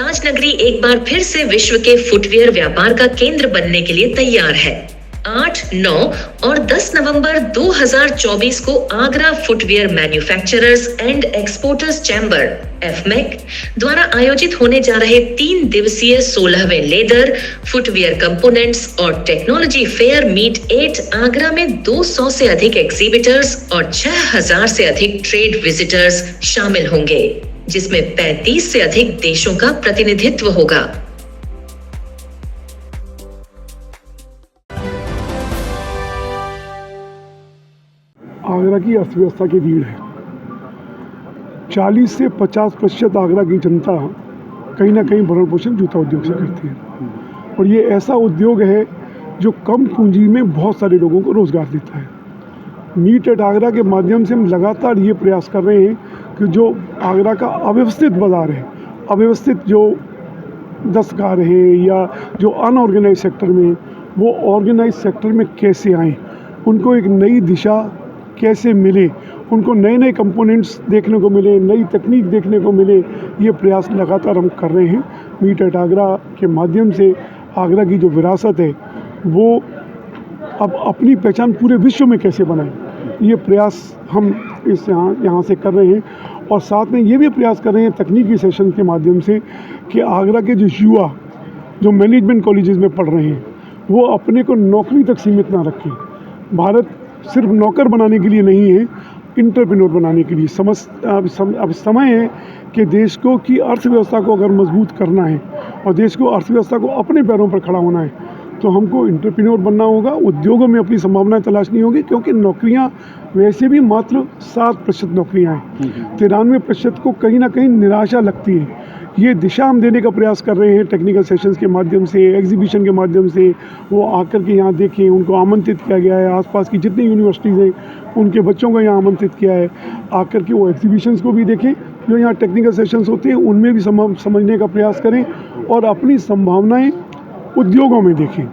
ताजनगरी एक बार फिर से विश्व के फुटवियर व्यापार का केंद्र बनने के लिए तैयार है। 8, 9 और 10 नवंबर 2024 को Agra footwear manufacturers and exporters chamber (एफमेक) द्वारा आयोजित होने जा रहे 3 दिवसीय 16वें लेदर, फुटवियर कंपोनेंट्स और टेक्नोलॉजी फेयर मीट 8 आगरा में 200 से अधिक एग्जीबिटर्स और 6000 से अधिक ट्रेड विजिटर्स शामिल होंगे, जिसमें 35 से अधिक देशों का प्रतिनिधित्व होगा। आगरा की अर्थव्यवस्था की रीढ़ है। 40 से 50% आगरा की जनता कहीं ना कहीं भरण पोषण जूता उद्योग से करती है और ये ऐसा उद्योग है जो कम पूंजी में बहुत सारे लोगों को रोज़गार देता है। मीट एट आगरा के माध्यम से हम लगातार ये प्रयास कर रहे हैं कि जो आगरा का अव्यवस्थित बाज़ार है, अव्यवस्थित जो दस्तकार है या जो अनऑर्गेनाइज सेक्टर में, वो ऑर्गेनाइज सेक्टर में कैसे आएँ, उनको एक नई दिशा कैसे मिले, उनको नए नए कंपोनेंट्स देखने को मिले, नई तकनीक देखने को मिले, ये प्रयास लगातार हम कर रहे हैं। मीट एट आगरा के माध्यम से आगरा की जो विरासत है वो अब अपनी पहचान पूरे विश्व में कैसे बनाएं, ये प्रयास हम इस यहाँ से कर रहे हैं। और साथ में ये भी प्रयास कर रहे हैं तकनीकी सेशन के माध्यम से कि आगरा के जो युवा जो मैनेजमेंट कॉलेजेस में पढ़ रहे हैं वो अपने को नौकरी तक सीमित ना रखें। भारत सिर्फ नौकर बनाने के लिए नहीं है, इंटरप्रेन्योर बनाने के लिए। अब समय है कि देश को की अर्थव्यवस्था को अगर मजबूत करना है और देश को अर्थव्यवस्था को अपने पैरों पर खड़ा होना है तो हमको इंटरप्रेन्योर बनना होगा, उद्योगों में अपनी संभावनाएं तलाशनी होगी, क्योंकि नौकरियां वैसे भी मात्र 7% नौकरियां हैं। 93% को कहीं ना कहीं निराशा लगती है। ये दिशा हम देने का प्रयास कर रहे हैं टेक्निकल सेशंस के माध्यम से, एग्जीबिशन के माध्यम से। वो आकर के यहाँ देखें, उनको आमंत्रित किया गया है, आसपास की जितनी यूनिवर्सिटीज़ हैं उनके बच्चों को यहाँ आमंत्रित किया है, आकर के वो एग्जीबिशंस को भी देखें जो यहाँ टेक्निकल सेशंस होते हैं, उनमें भी समझने का प्रयास करें और अपनी संभावनाएं उद्योगों में देखें।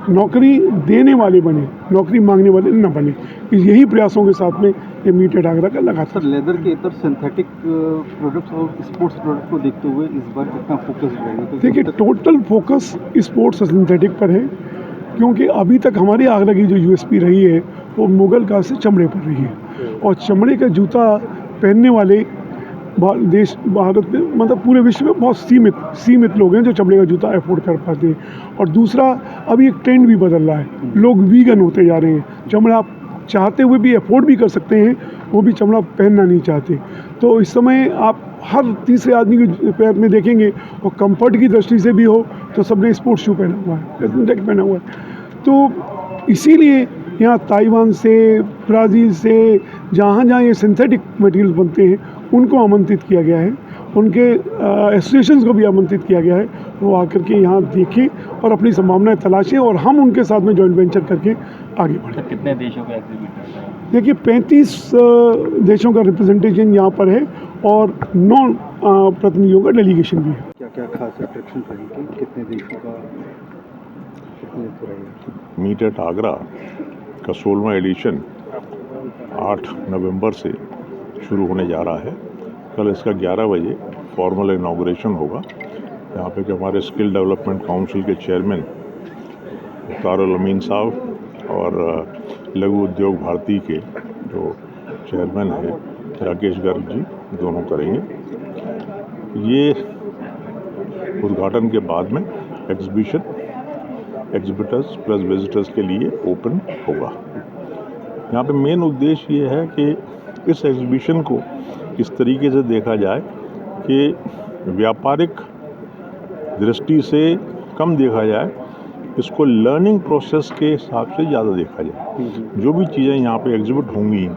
नौकरी देने वाले बने, नौकरी मांगने वाले न बने। यही प्रयासों के साथ में ये मीट एट आगरा का लगातार। लेदर के इतर सिंथेटिक प्रोडक्ट्स और स्पोर्ट्स प्रोडक्ट को देखते हुए इस बार कितना फोकस रहेगा? देखिए, टोटल फोकस स्पोर्ट्स और सिंथेटिक पर है, क्योंकि अभी तक हमारी आगरा की जो यूएसपी रही है वो मुगल काल से चमड़े पर रही है और चमड़े का जूता पहनने वाले भारत में मतलब पूरे विश्व में बहुत सीमित लोग हैं जो चमड़े का जूता अफोर्ड कर पाते हैं। और दूसरा, अभी एक ट्रेंड भी बदल रहा है, लोग वीगन होते जा रहे हैं। चमड़ा आप चाहते हुए भी अफोर्ड भी कर सकते हैं, वो भी चमड़ा पहनना नहीं चाहते। तो इस समय आप हर तीसरे आदमी के पैर में देखेंगे और कंफर्ट की दृष्टि से भी हो तो सबने स्पोर्ट्स शू पहना हुआ है, सिंथेटिक पहना हुआ है। तो इसीलिए यहाँ ताइवान से, ब्राज़ील से, जहाँ ये सिंथेटिक मटेरियल बनते हैं उनको आमंत्रित किया गया है, उनके एसोसिएशंस को भी आमंत्रित किया गया है। वो आकर के यहाँ देखें और अपनी संभावनाएं तलाशें और हम उनके साथ में जॉइंट वेंचर करके आगे बढ़ें। कितने देशों के एग्जीबिटर्स हैं? देखिए, 35 देशों का रिप्रेजेंटेशन यहाँ पर है और 9 प्रतिनिधियों का डेलीगेशन भी है। क्या क्या खास अट्रैक्शन रहेगी? कितने देशों का रहेगा? मीट एट आगरा का 16वां एडिशन 8 नवंबर से शुरू होने जा रहा है। कल इसका 11 बजे फॉर्मल इनॉग्रेशन होगा। यहाँ पे कि हमारे स्किल डेवलपमेंट काउंसिल के चेयरमैन तारुल अमीन साहब और लघु उद्योग भारती के जो चेयरमैन है राकेश गर्ग जी, दोनों करेंगे। ये उद्घाटन के बाद में एग्जिबिटर्स प्लस विजिटर्स के लिए ओपन होगा। यहाँ पे मेन उद्देश्य ये है कि इस एग्जीबिशन को इस तरीके से देखा जाए कि व्यापारिक दृष्टि से कम देखा जाए, इसको लर्निंग प्रोसेस के हिसाब से ज़्यादा देखा जाए। जो भी चीज़ें यहाँ पे एग्जिबिट होंगी,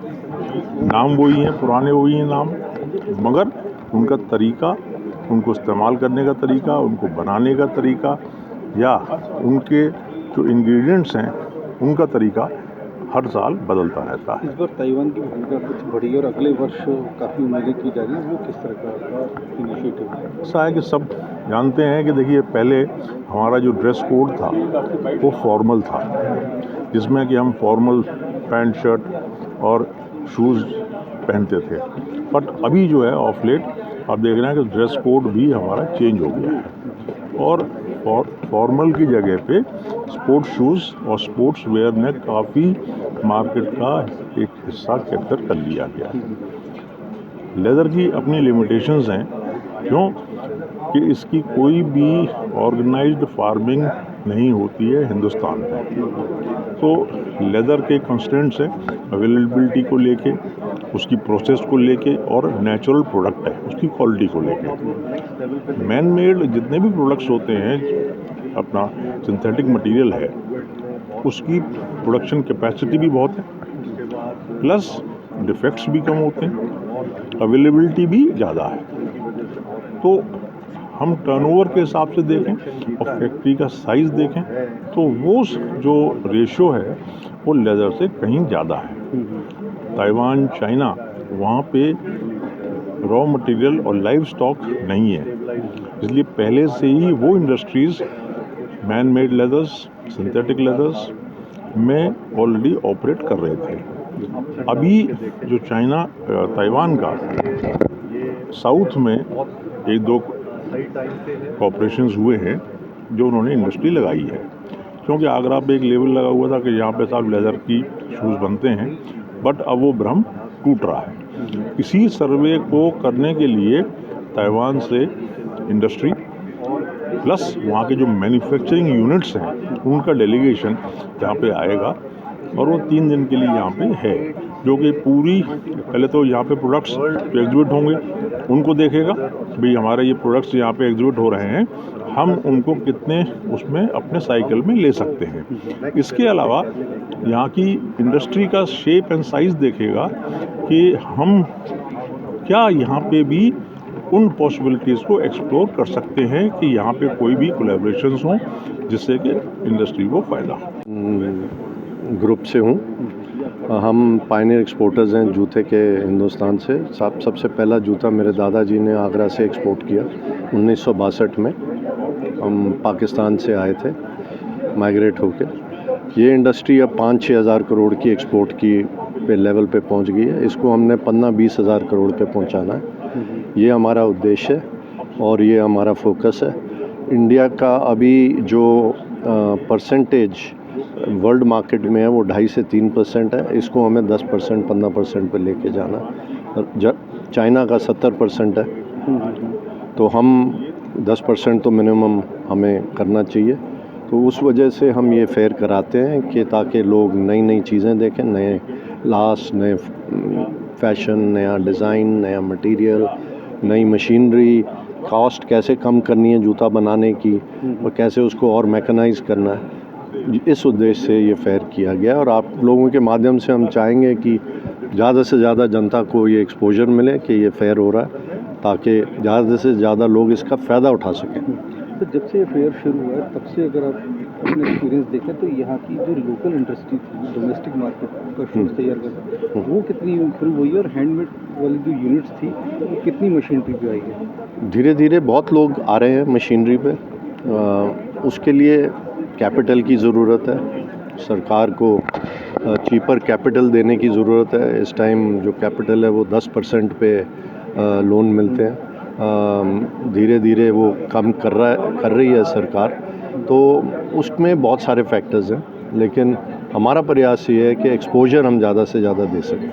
नाम वही हैं, पुराने वही हैं नाम, मगर उनका तरीका, उनको इस्तेमाल करने का तरीका, उनको बनाने का तरीका या उनके जो इंग्रेडिएंट्स हैं उनका तरीका हर साल बदलता रहता है। इस बार ताइवान की भूमिका कुछ बढ़ी और अगले वर्ष काफ़ी उम्मीदें की जा रही है, वो किस तरह का इनिशिएटिव है? ऐसा है कि सब जानते हैं कि देखिए, पहले हमारा जो ड्रेस कोड था वो फॉर्मल था, जिसमें कि हम फॉर्मल पैंट शर्ट और शूज़ पहनते थे। बट अभी जो है ऑफ लेट आप देख रहे हैं कि ड्रेस कोड भी हमारा चेंज हो गया है और फॉर्मल की जगह पे स्पोर्ट्स शूज़ और स्पोर्ट्स वेयर ने काफ़ी मार्केट का एक हिस्सा कैप्चर कर लिया गया है। लेदर की अपनी लिमिटेशंस हैं, क्यों कि इसकी कोई भी ऑर्गेनाइज्ड फार्मिंग नहीं होती है हिंदुस्तान में। तो लेदर के कंस्टेंट्स हैं अवेलेबिलिटी को लेके, उसकी प्रोसेस को लेके और नेचुरल प्रोडक्ट है उसकी क्वालिटी को लेके। मैन मेड जितने भी प्रोडक्ट्स होते हैं, अपना सिंथेटिक मटेरियल है, उसकी प्रोडक्शन कैपेसिटी भी बहुत है, प्लस डिफेक्ट्स भी कम होते हैं, अवेलेबिलिटी भी ज़्यादा है। तो हम टर्नओवर के हिसाब से देखें और फैक्ट्री का साइज़ देखें तो वो जो रेशो है वो लेदर से कहीं ज़्यादा है। ताइवान, चाइना, वहाँ पे रॉ मटेरियल और लाइव स्टॉक नहीं है, इसलिए पहले से ही वो industries man made leathers, synthetic leathers में ऑलरेडी ऑपरेट कर रहे थे। अभी जो चाइना ताइवान का साउथ में एक दो कॉपरेशंस हुए हैं जो उन्होंने इंडस्ट्री लगाई है, क्योंकि आगरा पे एक लेवल लगा हुआ था कि यहाँ पे साहब लेदर की शूज़ बनते हैं, बट अब वो भ्रम टूट रहा है। इसी सर्वे को करने के लिए ताइवान से इंडस्ट्री प्लस वहाँ के जो मैन्युफैक्चरिंग यूनिट्स हैं उनका डेलीगेशन यहाँ पे आएगा और वो 3 दिन के लिए यहाँ पे है, जो कि पूरी पहले तो यहाँ पे प्रोडक्ट्स जो एग्जिबिट होंगे उनको देखेगा, भाई हमारे ये प्रोडक्ट्स यहाँ पे एग्जिबिट हो रहे हैं, हम उनको कितने उसमें अपने साइकिल में ले सकते हैं। इसके अलावा यहाँ की इंडस्ट्री का शेप एंड साइज़ देखेगा कि हम क्या यहाँ पे भी उन पॉसिबिलिटीज़ को एक्सप्लोर कर सकते हैं कि यहाँ पे कोई भी कोलैबोरेशंस हों जिससे कि इंडस्ट्री को फ़ायदा हो। ग्रुप से हूँ, हम पायनियर एक्सपोर्टर्स हैं जूते के हिंदुस्तान से। सबसे पहला जूता मेरे दादाजी ने आगरा से एक्सपोर्ट किया 1962 में। हम पाकिस्तान से आए थे माइग्रेट होके। ये इंडस्ट्री अब 5-6 हज़ार करोड़ की एक्सपोर्ट की पे लेवल पे पहुंच गई है। इसको हमने 15-20 हज़ार करोड़ पे पहुंचाना है। ये हमारा उद्देश्य है और ये हमारा फोकस है। इंडिया का अभी जो परसेंटेज वर्ल्ड मार्केट में है वो 2.5 से 3% है। इसको हमें 10% 15% पे लेके जाना है। चाइना का 70% है, तो हम 10% तो मिनिमम हमें करना चाहिए। तो उस वजह से हम ये फेयर कराते हैं कि ताकि लोग नई नई चीज़ें देखें, नए लास, नए फैशन, नया डिज़ाइन, नया मटेरियल, नई मशीनरी, कॉस्ट कैसे कम करनी है जूता बनाने की और कैसे उसको और मैकेनाइज करना है। इस उद्देश्य से ये फेयर किया गया और आप लोगों के माध्यम से हम चाहेंगे कि ज़्यादा से ज़्यादा जनता को ये एक्सपोजर मिले कि ये फेयर हो रहा है, ताकि ज़्यादा से ज़्यादा लोग इसका फ़ायदा उठा सकें। तो जब से ये फेयर शुरू हुआ है तब से अगर आप अपने एक्सपीरियंस देखें तो यहाँ की जो लोकल इंडस्ट्री थी, डोमेस्टिक मार्केट का शूज़ तैयार करना, वो कितनी इम्प्रूव हुई है और हैंडमेड वाली जो यूनिट्स थी वो कितनी मशीनरी पे आई है? धीरे धीरे बहुत लोग आ रहे हैं मशीनरी पे। उसके लिए कैपिटल की ज़रूरत है, सरकार को चीपर कैपिटल देने की ज़रूरत है। इस टाइम जो कैपिटल है वो 10% पे लोन मिलते हैं। धीरे धीरे वो कम कर रही है सरकार, तो उसमें बहुत सारे फैक्टर्स हैं, लेकिन हमारा प्रयास ये है कि एक्सपोजर हम ज़्यादा से ज़्यादा दे सकें।